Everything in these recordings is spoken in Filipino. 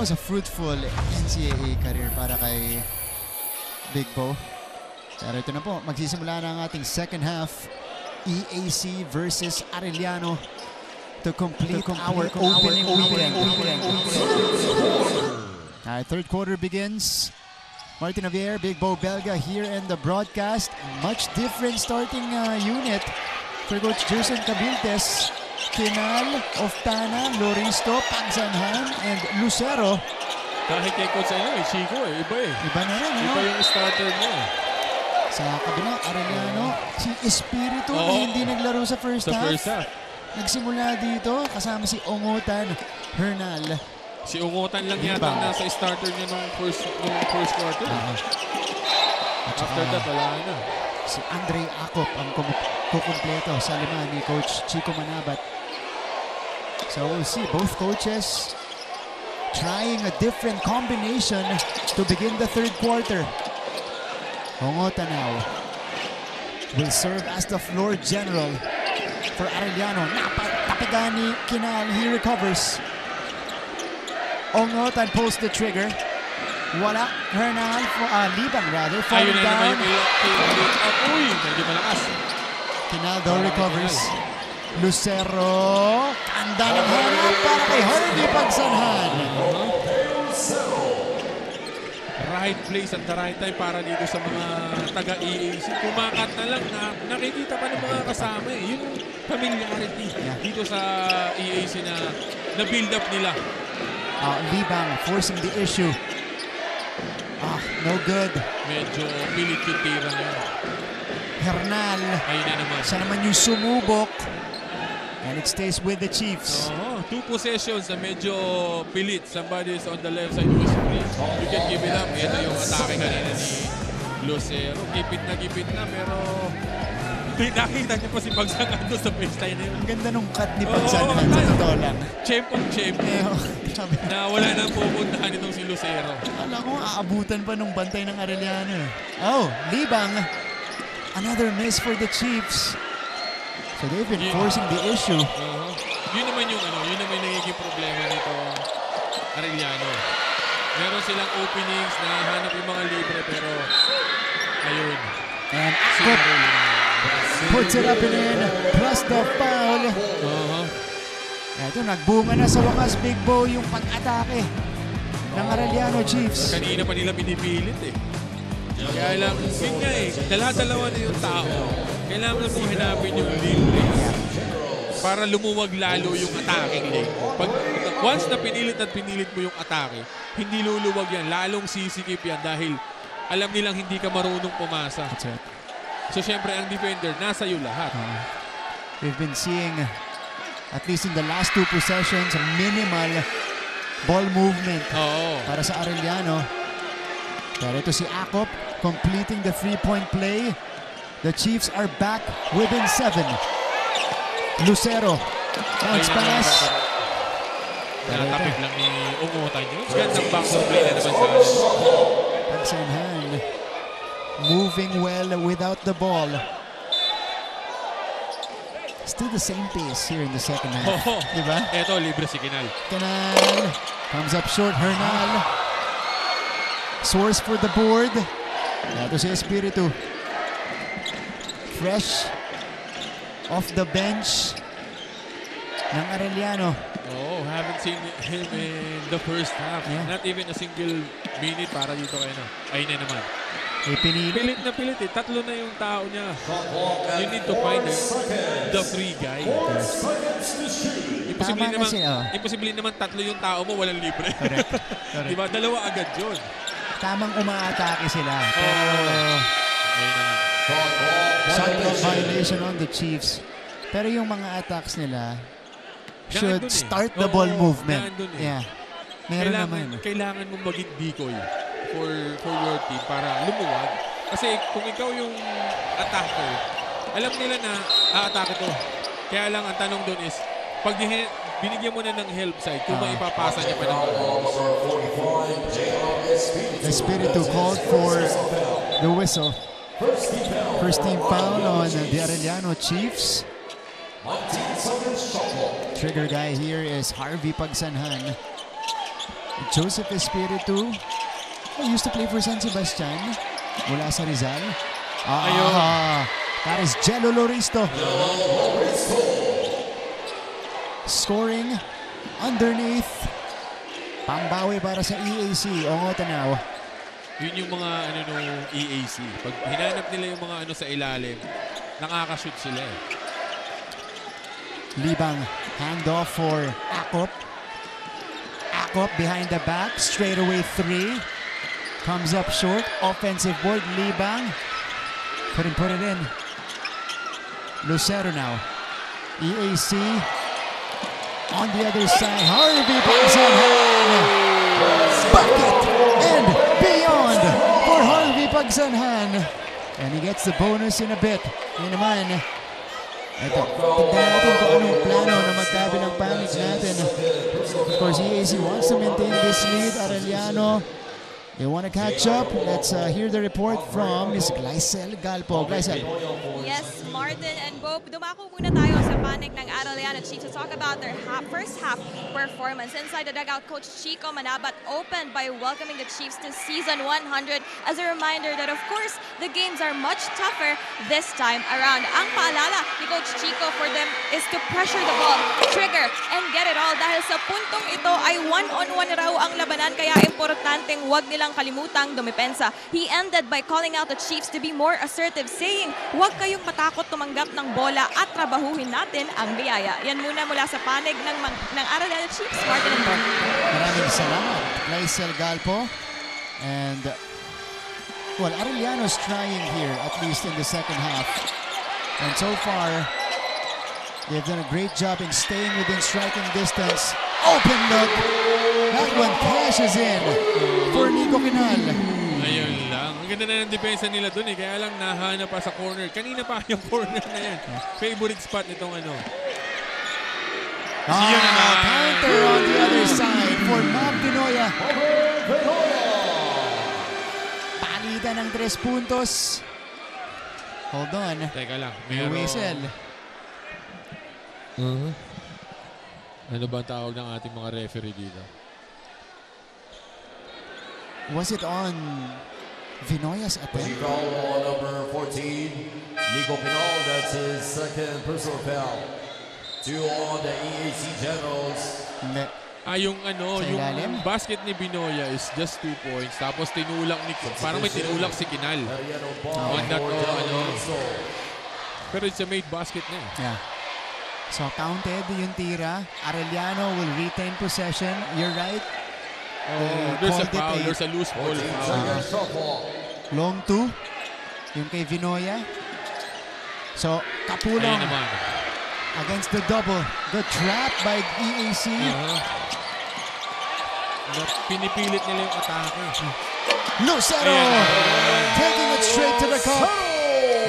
was a fruitful NCAA career para kay Big Bo. Pero ito na po, magsisimula na ang ating second half. EAC versus Arellano to complete our opening weekend. Third quarter begins. Martin Javier, Big Bo Belga here in the broadcast. Much different starting unit for Coach Jerson Cabiltes. Kinal, Oftana, Loristo, Pagsanhan, and Lucero. Kahit kay Coach Chico iba eh. Iba na rin, Iba yung starter niya. Sa kabila, Arellano, si Espiritu na hindi naglaro sa first half. Nagsimula dito, kasama si Ongotan Hernal. Si Ongotan lang yata nasa starter niya nung first quarter. After that, wala na. Si Andre Acop ang kukumpleto sa lima ni Coach Chico Manabat. So we'll see both coaches trying a different combination to begin the third quarter. Ongotan now will serve as the floor general for Arellano. Napatapigan ni Kinal. He recovers. Ongotan pulls the trigger. Wala. Hernal, Liban rather, falling down. Uy, medyo malakas. Kinal though recovers. Lucero. Kanda ng hanap para kay Harvey Pagsanhan. Right place at the right time para dito sa mga taga-EAC. Kumakat na lang na nakikita pa ng mga kasama eh. Yung familiarity dito sa EAC na build up nila. Libang forcing the issue. No good. Medyo pilit yung tira niya. Hernal. Ayun na naman. Siya naman yung sumubok. And it stays with the Chiefs. Two possessions na medyo pilit. Somebody is on the left side was free. You can give it up. Ito yung atake kanina ni Lucero. Gipit na pero nakita niyo pa si Pagsanhan doon sa baseline na yun. Ang ganda nung cut ni Pagsanhan sa totoo lang. Champ on champ. Na wala nang pupuntahan itong si Lucero. Alam ko, aabutan pa nung bantay ng Arellano. Libang. Another miss for the Chiefs. So they've been forcing the issue. Yun naman yung nagiging problema nito Arellano. Meron silang openings na hanap yung mga libre pero ayun. And puts it up and in. Plus the foul. Ito, nagbunga na sa wakas, Big Bo, yung pag-atake ng Arellano Chiefs. Kanina pa nila pinipilit eh. Kaya lang, yun nga eh, dalawa na yung tao. Kailangan mo hanapin yung libre para lumuwag lalo yung attacking lane. Once na pinilit mo yung atake, hindi luluwag yan. Lalong sisikip yan dahil alam nilang hindi ka marunong pumasa. So syempre ang defender, nasa iyo lahat. We've been seeing, at least in the last two possessions, minimal ball movement para sa Arellano. Pero ito si Acop completing the three-point play. The Chiefs are back within 7. Lucero. Bounce pass. Natapik lang ni Ongotan yun. Gandang backdoor play na naman sa Pagsanhan. Moving well without the ball. Still the same pace here in the second half. Diba? Eto, libre si Kinal. Kinal. Comes up short. Hernal. Source for the board. Ito si Espiritu. Fresh off the bench ng Arellano. Haven't seen him in the first half. Not even a single minute para dito kayo na. Ayun na naman. Pilit na pilit eh. Tatlo na yung tao niya. You need to find the free guy. Imposible naman tatlo yung tao mo, walang libre. Correct. Diba? Dalawa agad yun. Tamang umaatake sila. Pero shot violation on the Chiefs. Pero yung mga attacks nila should start the ball movement. Meron naman. Kailangan mong maging decoy for your team para lumuwag. Kasi kung ikaw yung attacker, alam nila na aatake to. Kaya lang ang tanong doon is, pag binigyan mo na ng help side, kung maipapasa niya pa ng Espiritu called for the whistle. First team foul on the Arellano Chiefs. Trigger guy here is Harvey Pagsanhan. Joseph Espiritu, who used to play for San Sebastian, mula sa Rizal. That is Jello Loristo. Scoring underneath. Pambawi para sa EAC. Ongo Tanaw. Yun yung mga nung EAC. Pag hinanap nila yung mga sa ilalim, nakakashoot sila eh. Libang handoff for Akop. Akop behind the back. Straight away 3. Comes up short. Offensive board. Libang. Couldn't put it in. Lucero now. EAC. On the other side. Harvey Pagsanhan. Bucket. And beyond for Harvey Pagsanhan. And he gets the bonus in a bit. Yun naman. Ito, tignan natin kung anong plano na magkabilang panig natin. Of course, EAC wants to maintain this lead. Arellano, they want to catch up. Let's hear the report from Ms. Glycel Galpo. Glycel. Yes, Martin and Bob, dumako muna tayo sa panig ng Arellano Chiefs to talk about their first half performance. Inside the dugout, Coach Chico Manabat opened by welcoming the Chiefs to Season 100 as a reminder that, of course, the games are much tougher this time around. Ang paalala ni Coach Chico for them is to pressure the ball, trigger, and get it all dahil sa puntong ito ay one-on-one raw ang labanan kaya importanteng huwag nilang kalimutang dumipensa. He ended by calling out the Chiefs to be more assertive, saying, huwag kayong matakot tumanggap ng bola at trabahuhin natin ang biyaya. Yan muna mula sa panig ng Arellano Chiefs. Martin and Bob. Maraming salamat, Glycel Galpo. And, well, Arellano's trying here, at least in the second half. And so far, they've done a great job in staying within striking distance. Open look. That one crashes in for Nico Quinal. Ayun lang. Ang ganda na ng depensa nila dun eh. Kaya lang nahanap pa sa corner. Kanina pa yung corner na yan. Favorite spot nitong Counter on the other side for Ma'am Pinoya. Palitan ng 3 puntos. Hold on. Teka lang. May whistle. Ano ba ang tawag ng ating mga referee dito? Was it on Vinoya's attempt? He called on number 14, Nico Pinal. That's his second personal foul. 2 on the EAC Generals. Hindi. Yung ilalim? basket ni Binoya is just 2 points. Tapos tinulak parang may tinulak si Kinal. On that Pero it's a made basket na eh. Yeah. So counted yung tira. Arellano will retain possession. You're right. There's a foul. There's a loose ball. Long 2. Yung kay Vinoya. So, Kapulong against the double. The trap by EAC. Pinipilit nila yung atake. Lucero taking it straight to the cup.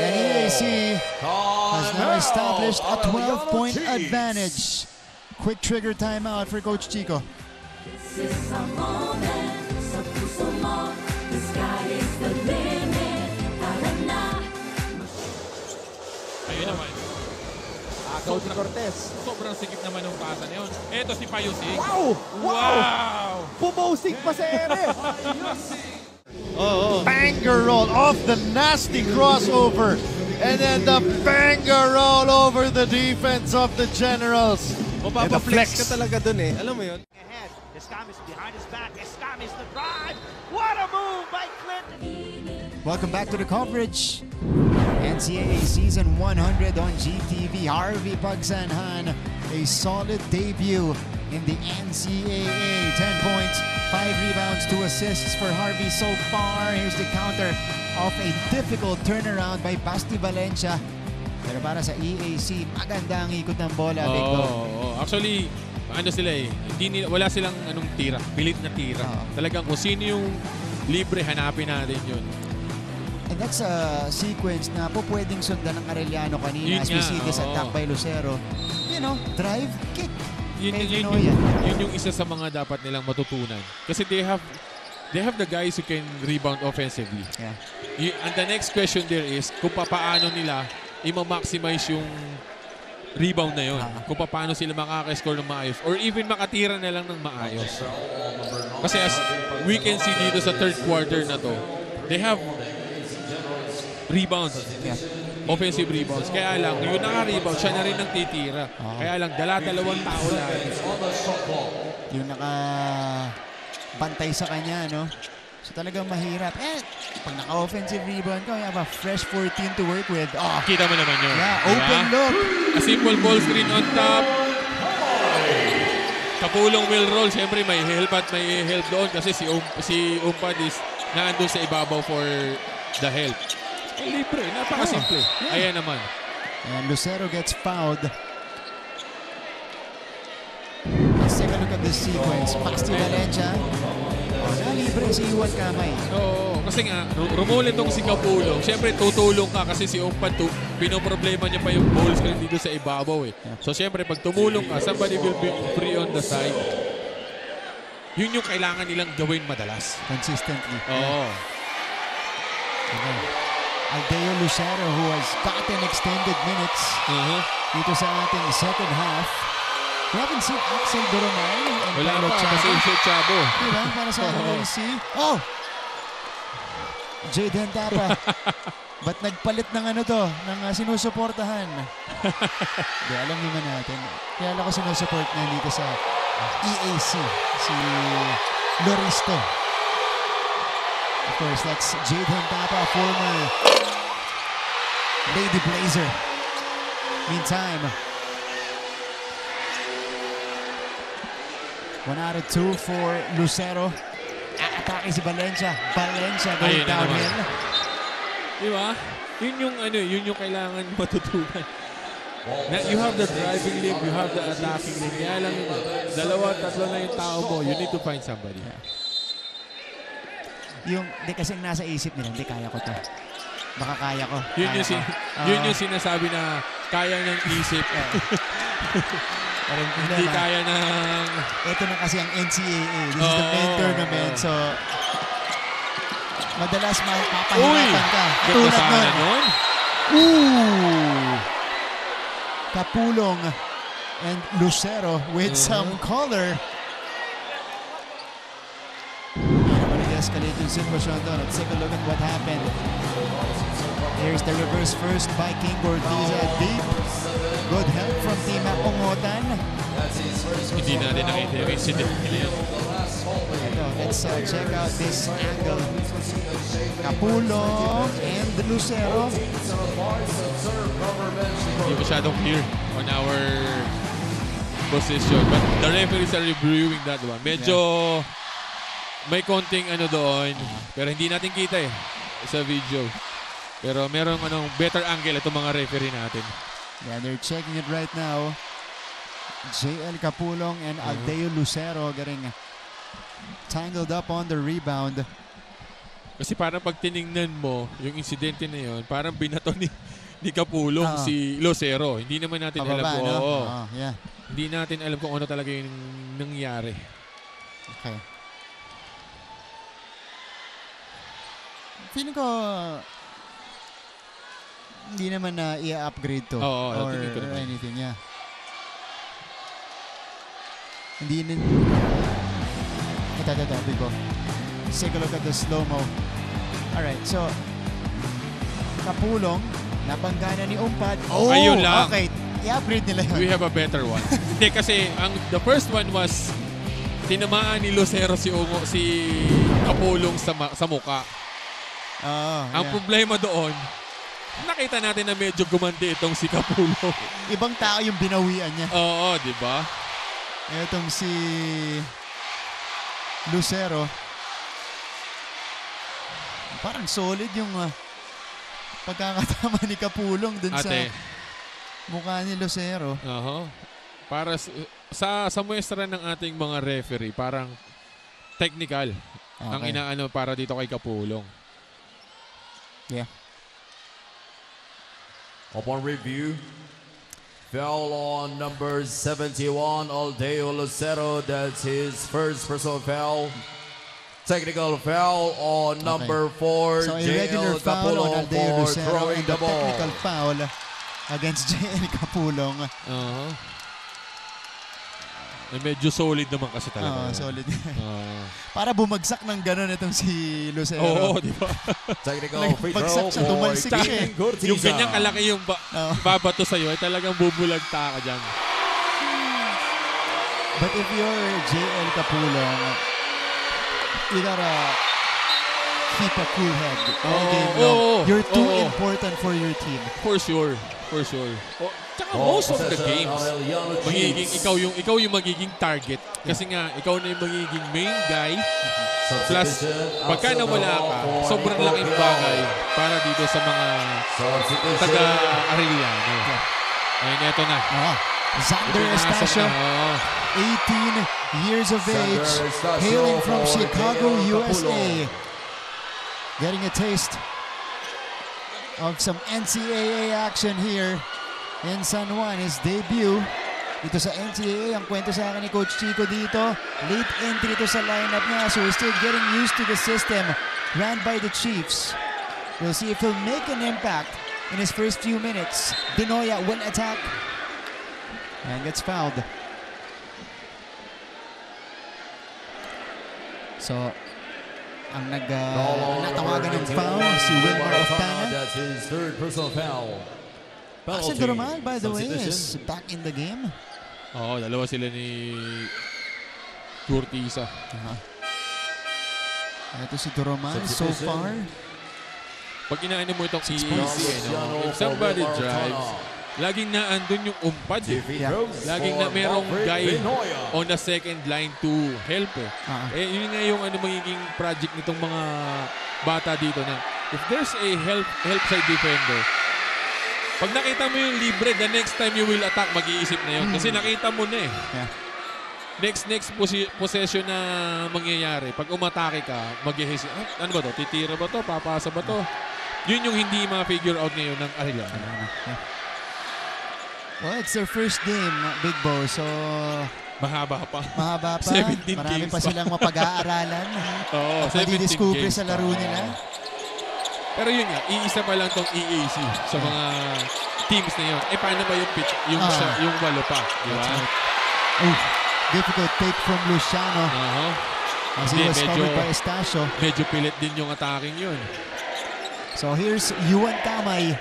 And EAC has now established a 12-point advantage. Quick trigger timeout for Coach Chico. This is a moment, sa puso mo, the sky is the limit, tara na. Ayun naman. Coach Cortez. Sobrang sikip naman ng pasa na yun. Eto si Payusig. Wow! Pumosig pa sa ere. Banger roll off the nasty crossover. And then the banger roll over the defense of the Generals. Mapapaflex ka talaga dun eh. Alam mo yun? Ahead. Escamis behind his back. Escamis the drive. What a move by Clinton. Welcome back to the coverage. NCAA Season 100 on GTV. Harvey Pagsanhan, a solid debut in the NCAA. 10 points, 5 rebounds, 2 assists for Harvey so far. Here's the counter of a difficult turnaround by Basti Valencia. Pero para sa EAC, maganda ang ikot ng bola. Actually, sila eh. Wala silang tira. Pilit na tira. Talagang kung sino yung libre, hanapin natin yun. And that's a sequence na po pwedeng sundan ng Arellano kanina as we see this attack by Lucero. You know, drive, kick. Yun yung isa sa mga dapat nilang matutunan. Kasi they have the guys who can rebound offensively. Yeah. And the next question there is kung paano nila i-maximize rebound na yun. Kung paano sila makaka-score ng maayos or even makatira na lang ng maayos. Kasi as we can see dito sa third quarter na to, they have rebounds. Offensive rebounds. Kaya lang, yung naka-rebound, siya na rin ang titira. Kaya lang, dalawang tao lang. Yung nakabantay sa kanya, no? So talagang mahirap. Pag naka-offensive rebound ka, you have a fresh 14 to work with. Kita mo naman yun. Yeah, open look. A simple ball screen on top. Kapulong will roll. Siyempre, may help at may help doon kasi si Umpad is naandun sa ibabaw for the help. Libre, napakasimple. Ayan naman. And Lucero gets fouled. Let's take a look at this sequence. Pass to Valencia. Libre si Iwan Kamay. Oo, kasi nga, rumulit tong si Kapulong. Siyempre, tutulong ka kasi si Umpad, pinoproblema niya pa yung ball screen dito sa ibabaw eh. So, siyempre, pag tumulong ka, somebody will be free on the side. Yun yung kailangan nilang gawin madalas. Consistently. Oo. Okay. Aldeo Lucero, who has gotten extended minutes dito sa ating second half. We haven't seen Axel Doromay and wala Paolo pa, Chavo. kasi si Chavo. Diba? Para sa LAC. Jaden Tapa. Ba't nagpalit ng ng sinusuportahan? Di, alam naman natin. Kaya ako sinusuport na dito sa EAC, si Loristo. Of course, that's Jaden Tapa, former Lady Blazer. Meantime, 1 out of 2 for Lucero. Atake si Valencia. Valencia going downhill. Diba? Yun yung kailangan matutunan. You have the driving lane, you have the attacking lane. Kaya lang yun. 2-3 na yung tao mo. You need to find somebody. Di kasi nasa isip nila, hindi kaya ko to. Baka kaya ko. Yun yung sinasabi na kaya ng isip. Hindi kaya ng... Ito na kasi ang NCAA. This is the main tournament. So, madalas mapahirapan ka. Tulad nun. Kapulong and Lucero with some color. Escalate yung sitwasyon doon. Let's take a look at what happened. Here's the reverse first by King Gortiza. Deep. Good help from Team Apongotan. Hindi natin nakita yung incident nila yun. Let's check out this angle. Kapulong and Lucero. Hindi masyadong clear on our position. But the referees are reviewing that one. Medyo... may konting doon, pero hindi natin kita sa video. Pero merong better angle itong mga referee natin. Yeah, they're checking it right now. JL Kapulong and Aldeo Lucero getting tangled up on the rebound. Kasi parang pag tiningnan mo yung insidente na yun, parang binato ni Kapulong si Lucero. Hindi naman natin alam kung hindi natin alam kung ano talaga yung nangyari. Okay. Feeling ko hindi naman na i-upgrade to or anything, Hindi ito, Bigo. Let's take a look at the slow-mo. Alright, so Kapulong, nabanggana ni Umpad. Ayun lang. Okay, i-upgrade nila yun. We have a better one. Hindi kasi the first one was tinamaan ni Lucero si Kapulong sa muka. Ang problema doon, nakita natin na medyo gumanti itong si Kapulong. Ibang tao yung binawian niya. Oo, di ba? Itong si Lucero. Parang solid yung pagkakatama ni Kapulong dun sa mukha ni Lucero. Para sa muestra ng ating mga referee, parang technical ang inaano para dito kay Kapulong. Yeah. Upon review, foul on number 71, Aldeo Lucero. That's his first personal foul. Technical foul on number 4, so irregular JL foul on Kapulong Aldeo for Lucero throwing and the the ball. technical foul against JL Kapulong. Medyo solid naman kasi talaga. Solid. Para bumagsak ng gano'n itong si Lucero. Oo, di ba? Technical free Bagsak throw siya, tumalsik for siya. Team Gurtiza. Yung ganyang kalaki yung babato sa'yo, ay talagang bubulagta ka dyan. But if you're JL Kapulong, you gotta keep a cool head all game long. You're too important for your team. For sure. Tsaka most of the games, magiging ikaw yung magiging target. Kasi nga, ikaw na yung magiging main guy. Plus, pagka nawala ka, sobrang laking bagay para dito sa mga taga-Arellano. Ayun, eto na. Xander Estacio, 18 years of age, hailing from Chicago, USA. Getting a taste of some NCAA action here in San Juan. His debut dito sa NCAA. Ang kwento sa akin ni Coach Chico dito, late entry to sa lineup niya, so he's still getting used to the system ran by the Chiefs. We'll see if he'll make an impact in his first few minutes. Binoya will attack and gets fouled. So, ang natawagan ng foul si Wilmar Oftana. That's his third personal foul. Axel Doromal, by the way, is back in the game. Oo, dalawa sila ni Gurtiza. Ito si Doromal so far. Pag inaano mo itong EAC, if somebody drives, laging naandun yung umpad eh. Laging na merong guy on the second line to help eh. Yun nga yung magiging project nitong mga bata dito na if there's a help side defender, pag nakita mo yung libre, the next time you will attack, mag-iisip na yun. Kasi nakita mo na eh. Next possession na mangyayari. Pag umatake ka, mag-iisip, ano ba to? Titira ba to? Papasa ba to? Yun yung hindi ma-figure out ngayon ng Arellano. Well, it's their first game, Big Bo. So, mahaba pa. 17 games Marami pa silang mapag-aaralan. Oo, 17 discover games sa laro nila. Pero yun nga, iisa pa lang tong EAC sa mga teams na yun. Paano ba yung pitch? Yung walo pa. Di ba? Difficult take from Luciano. As he was covered by Estacio. Medyo pilit din yung attacking yun. So here's Yuan Kamay.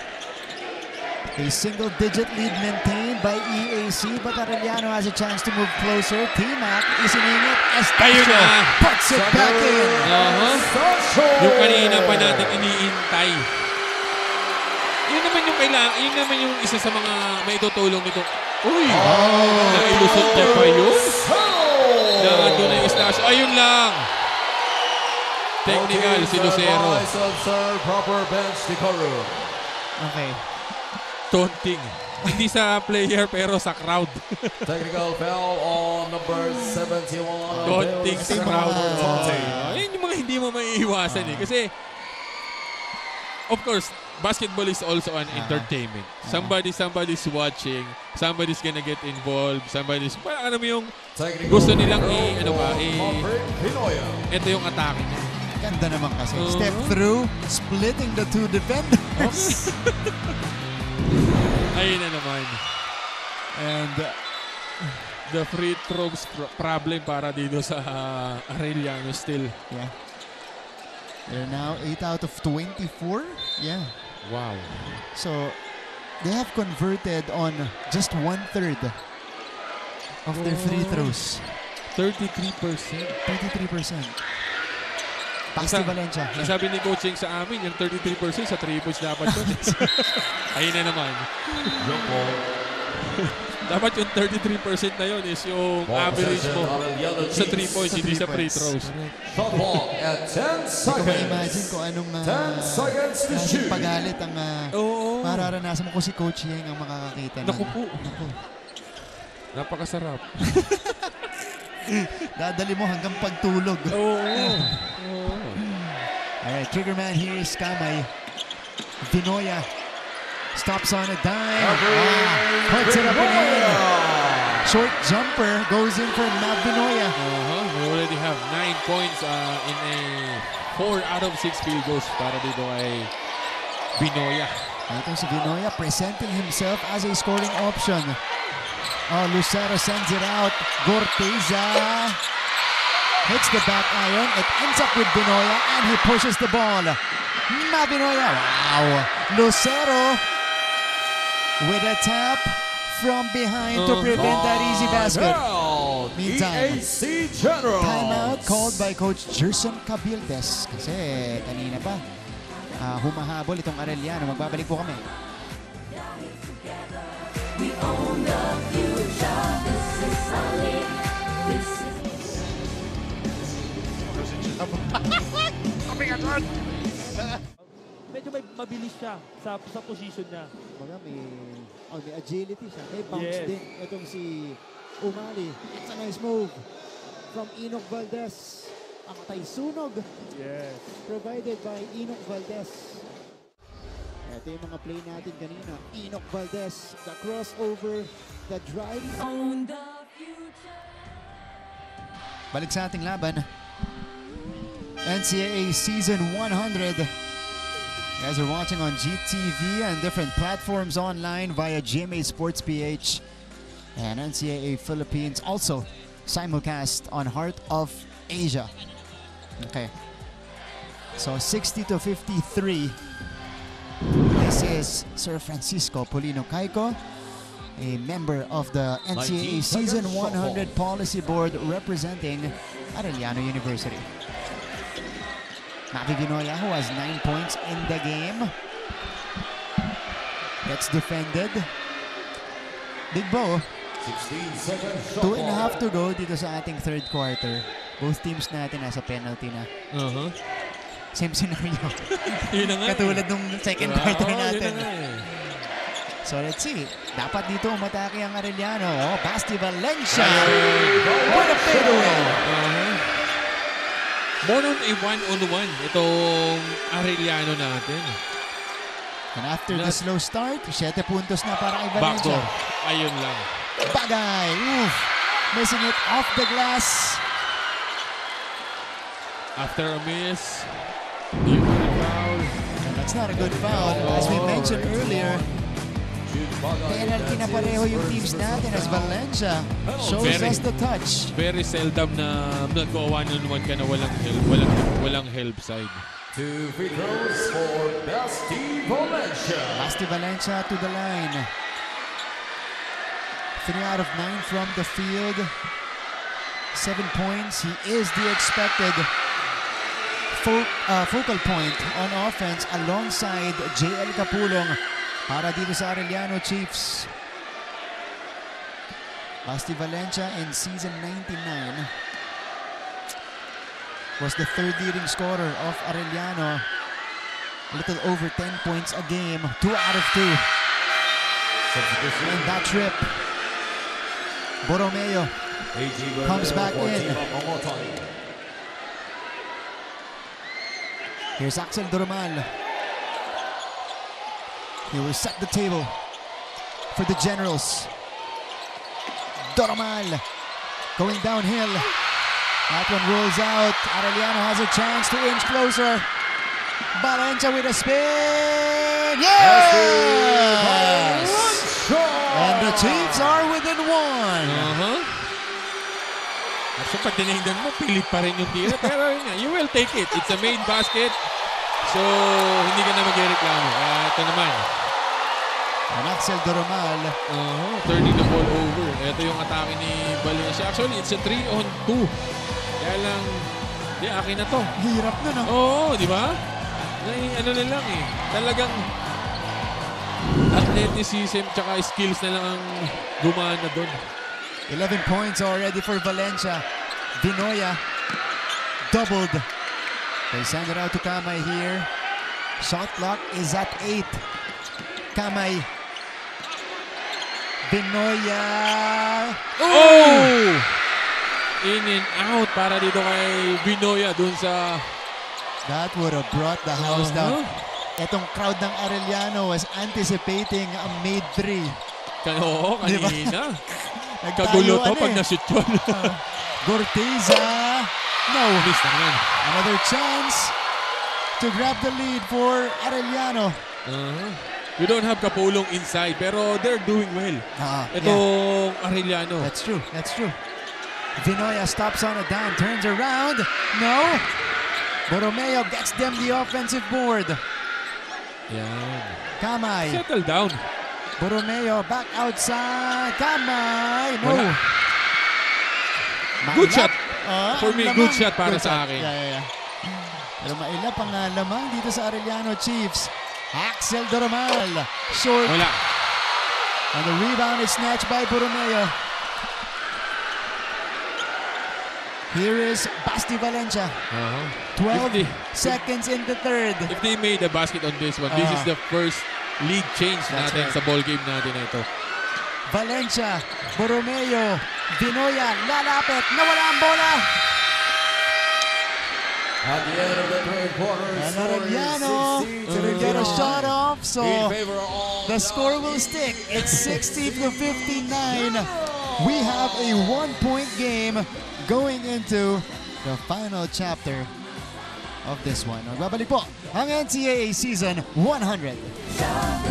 A single-digit lead maintained by EAC, but Arellano has a chance to move closer. T-Mac is in it. Estacio puts it back in. Yung kanina pa natin iniintay. Yun naman yung kailangan, yun naman yung isa sa mga maitutulong nito. Uy! Nailusot niya pa yun. Nandun na yung Estacio. Ayun lang! Technical si Lucero. Okay. Taunting. Hindi sa player pero sa crowd. Technical foul on number 71. Taunting sa crowd. Ayun yung mga hindi mo maiiwasan eh. Kasi, of course, basketball is also an entertainment. Somebody's watching. Somebody's gonna get involved. Parang ano mo yung gusto nilang ito yung atake niya. Ganda naman kasi. Step through, splitting the two defenders. Ayun na naman. And the free throws problem para dito sa Arellano still. Yeah. They're now 8 out of 24. Yeah. Wow. So, they have converted on just 1/3 of their free throws. 33%. 33%. Basti Valencia. Ang sabi ni coaching sa amin, yung 33% sa 3 points dapat yun. Ayun na naman. Dapat yung 33% na yun is yung average mo sa 3 points, hindi sa free throws. Hindi ko ma-imagine kung anong pagalit ang mararanasan mo kung si Coach Yeng ang makakakita. Naku po. Napakasarap. Dadali mo hanggang pagtulog. Alright, trigger man here is Kamay. Binoya stops on a dime. Puts it up and in. Short jumper goes in for Mav Binoya. We already have 9 points in a 4 out of 6 field goals para dito kay Binoya. Ito si Vinoya presenting himself as a scoring option. Oh, Lucero sends it out. Gorteza hits the back iron. It ends up with Vinoya and he pushes the ball. Vinoya. Wow. Lucero with a tap from behind to prevent that easy basket. Meantime, EAC Generals. timeout called by Coach Gerson Cabildes. Kasi kanina pa, humahabol itong Arellano. Magbabalik po kami. We own the future. This is solid. This is Medyo may mabilis siya sa position niya. Baga may agility siya. May bounce Yes. din. Itong si Umali. It's a nice move from Enoch Valdez. Patay sunog. Yes. Provided by Enoch Valdez. Ito yung mga play natin kanina. Enoch Valdez, the crossover, the drive. own the future. Balik sa ating laban. NCAA Season 100. You guys are watching on GTV and different platforms online via GMA Sports PH and NCAA Philippines. Also simulcast on Heart of Asia. Okay. So 60-53. This is Sir Francisco Polino Caico, a member of the NCAA Season 100 Policy Board representing Arellano University. Mavi Vinoya, who has 9 points in the game, gets defended. Big Bo, 16 seconds shot 2.5 to go dito sa ating third quarter. Both teams natin nasa penalty na. Same scenario. Yun na nga. Katulad nung second quarter Yun natin. na nga eh. So let's see. Dapat dito umatake ang Arellano. Oh, Basti Valencia. What a fadeaway. More on a one-on-one itong Arellano natin. And after the slow start, 7 puntos na para kay Valencia. Backdoor. Ayun lang. Bagay. Oof. Missing it off the glass. After a miss, you foul. That's not a good foul. As we mentioned earlier, penalty na pareho yung teams natin as Valencia shows us the touch. Very seldom na nag-one-on-one ka na walang help side. 2 free throws for Basti Valencia. Basti Valencia to the line. 3 out of 9 from the field. 7 points. He is the expected focal point on offense alongside JL Capulong para dito sa Arellano Chiefs. Basti Valencia in season 99 was the third leading scorer of Arellano. A little over 10 points a game, 2 out of 2. And that trip, Borromeo comes back in. Here's Axel Doromal. He will set the table for the Generals. Doromal going downhill. That one rolls out. Arellano has a chance to inch closer. Valencia with a spin. Yes! And the Chiefs are within 1. So pag tinignan mo, pilit pa rin yung tira. Pero yun nga, you will take it. It's a main basket. So, hindi ka na magreklamo. Ito naman. And Axel Doromal. Turning the ball over. Ito yung atake ni Valencia. Actually, it's a 3-on-2. Kaya lang, akin na to. Hirap na, no? Oo, di ba? Ano na lang eh. Talagang athleticism tsaka skills na lang ang gumana doon. 11 points already for Valencia. Vinoya doubled. They send it out to Kamay here. Shot clock is at 8. Kamay. Vinoya. Oh! In and out para dito kay Vinoya dun sa... That would have brought the house down. Etong crowd ng Arellano was anticipating a made 3. Oo, kanina. Diba? Kagulo to pag na-shoot yun. Gorteza. No. Miss naman. Another chance to grab the lead for Arellano. We don't have Kapulong inside, pero they're doing well. Itong Arellano. That's true. That's true. Vinoya stops on a down, turns around. No. Borromeo gets them the offensive board. Yan. Kamay. Settle down. Borromeo back outside. Kamay. No. Wala. Good shot. For me, Ang good lamang. shot para Good sa akin. Yeah. Pero mailap ang lamang dito sa Arellano Chiefs. Axel Doromal. Short. Wala. And the rebound is snatched by Borromeo. Here is Basti Valencia. 12 seconds in the third. If they made a basket on this one, this is the first lead change natin sa ball game natin na ito. Valencia, Borromeo, Vinoya, lalapit, nawala ang bola. At the end of the third quarter, And score is Arellano 60 didn't get a shot off, so in favor of the score will stick. It's 60-59. We have a 1-point game going into the final chapter of this one. Magbabalik po ang NCAA Season 100.